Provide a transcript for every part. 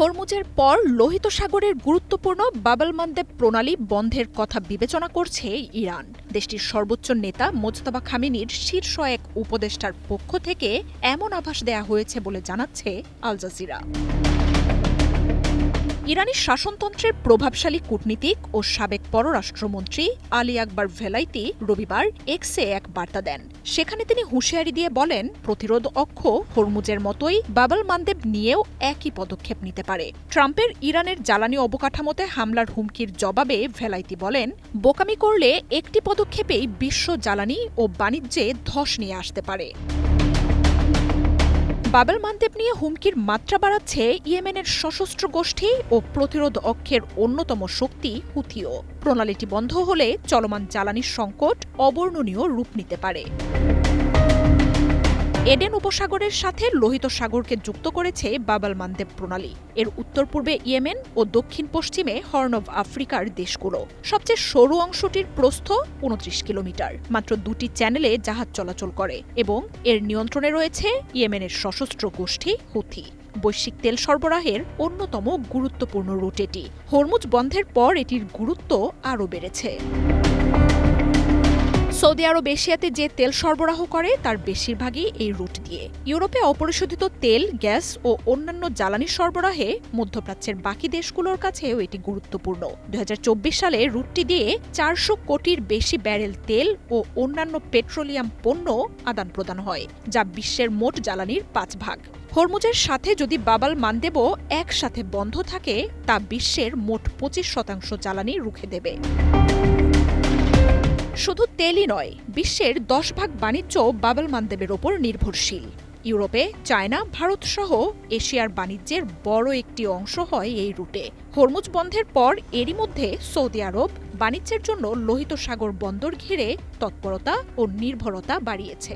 হরমুজের পর লোহিত সাগরের গুরুত্বপূর্ণ বাব আল মানদেব প্রণালী বন্ধের কথা বিবেচনা করছে ইরান। দেশটির সর্বোচ্চ নেতা মোজতবা খামেনির শীর্ষ এক উপদেষ্টার পক্ষ থেকে এমন আভাস দেয়া হয়েছে বলে জানাচ্ছে আল জাজিরা। ইরানি শাসনতন্ত্রের প্রভাবশালী কূটনীতিক ও সাবেক পররাষ্ট্রমন্ত্রী আলী আকবর ভেলাইতি রবিবার এক্সে এক বার্তা দেন। সেখানে তিনি হুঁশিয়ারি দিয়ে বলেন, প্রতিরোধ অক্ষ হরমুজের মতোই বাব আল মানদেব নিয়েও একই পদক্ষেপ নিতে পারে। ট্রাম্পের ইরানের জ্বালানি অবকাঠামোতে হামলার হুমকির জবাবে ভেলাইতি বলেন, বোকামি করলে একটি পদক্ষেপেই বিশ্ব জ্বালানি ও বাণিজ্যে ধস নিয়ে আসতে পারে। বাব আল মানদেব নিয়ে হুমকির মাত্রা বাড়াচ্ছে ইয়েমেনের সশস্ত্র গোষ্ঠী ও প্রতিরোধ অক্ষের অন্যতম শক্তি হুথিও। প্রণালীটি বন্ধ হলে চলমান জ্বালানির সংকট অবর্ণনীয় রূপ নিতে পারে। এডেন উপসাগরের সাথে লোহিত সাগরকে যুক্ত করেছে বাব আল মানদেব প্রণালী। এর উত্তর পূর্বে ইয়েমেন ও দক্ষিণ পশ্চিমে হর্ন অব আফ্রিকার দেশগুলো। সবচেয়ে সরু অংশটির প্রস্থ ২৯ কিলোমিটার। মাত্র ২টি চ্যানেলে জাহাজ চলাচল করে এবং এর নিয়ন্ত্রণে রয়েছে ইয়েমেনের সশস্ত্র গোষ্ঠী হুথি। বৈশ্বিক তেল সরবরাহের অন্যতম গুরুত্বপূর্ণ রুট এটি। হরমুজ বন্ধের পর এটির গুরুত্ব আরও বেড়েছে। সৌদি আরব এশিয়াতে যে তেল সরবরাহ করে তার বেশিরভাগই এই রুট দিয়ে। ইউরোপে অপরিশোধিত তেল, গ্যাস ও অন্যান্য জ্বালানি সরবরাহে মধ্যপ্রাচ্যের বাকি দেশগুলোর কাছেও এটি গুরুত্বপূর্ণ। ২০২৪ সালে রুটটি দিয়ে ৪০০ কোটির বেশি ব্যারেল তেল ও অন্যান্য পেট্রোলিয়াম পণ্য আদান প্রদান হয়, যা বিশ্বের মোট জ্বালানির ৫ ভাগ। হরমুজের সাথে যদি বাব আল মানদেবও একসাথে বন্ধ থাকে, তা বিশ্বের মোট ২৫% জ্বালানি রুখে দেবে। শুধু তেলই নয়, বিশ্বের ১০ ভাগ বাণিজ্য বাব আল মানদেবের ওপর নির্ভরশীল। ইউরোপে চায়না, ভারতসহ এশিয়ার বাণিজ্যের বড় একটি অংশ হয় এই রুটে। হরমুজ বন্ধের পর এরই মধ্যে সৌদি আরব বাণিজ্যের জন্য লোহিত সাগর বন্দর ঘিরে তৎপরতা ও নির্ভরতা বাড়িয়েছে।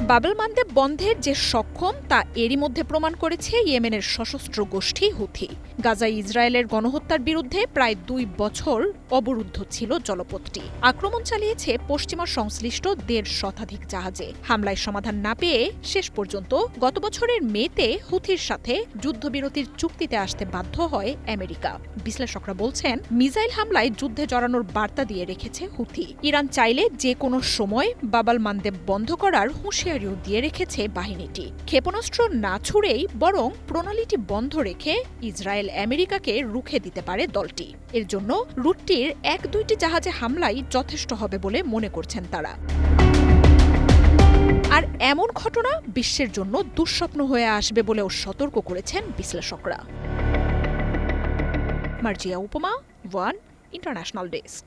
বাব আল মানদেব বন্ধের যে সক্ষম তা এরই মধ্যে প্রমাণ করেছে ইয়েমেনের সশস্ত্র গোষ্ঠী হুথি। গাজায় ইসরায়েলের গণহত্যার বিরুদ্ধে প্রায় ২ বছর অবরুদ্ধ ছিল জলপথটি। আক্রমণ চালিয়েছে পশ্চিমা সংশ্লিষ্ট ১.৫ শতাধিক জাহাজে। হামলায় সমাধান না পেয়ে শেষ পর্যন্ত গত বছরের মেতে হুথির সাথে যুদ্ধবিরতির চুক্তিতে আসতে বাধ্য হয় আমেরিকা। বিশ্লেষকরা বলছেন, মিসাইল হামলায় যুদ্ধে জড়ানোর বার্তা দিয়ে রেখেছে হুথি। ইরান চাইলে যে কোনো সময় বাব আল মানদেব বন্ধ করার হুঁশিয়ারি দিয়ে রেখেছে বাহিনীটি। ক্ষেপণাস্ত্র না ছুড়েই বরং প্রণালীটি বন্ধ রেখে ইসরায়েল আমেরিকাকে রুখে দিতে পারে দলটি। এর জন্য রুটটির ১-২টি জাহাজে হামলাই যথেষ্ট হবে বলে মনে করছেন তারা। আর এমন ঘটনা বিশ্বের জন্য দুঃস্বপ্ন হয়ে আসবে বলেও সতর্ক করেছেন বিশ্লেষকরা। মার্জিয়া উপমা, ওয়ান ইন্টারন্যাশনাল ডেস্ক।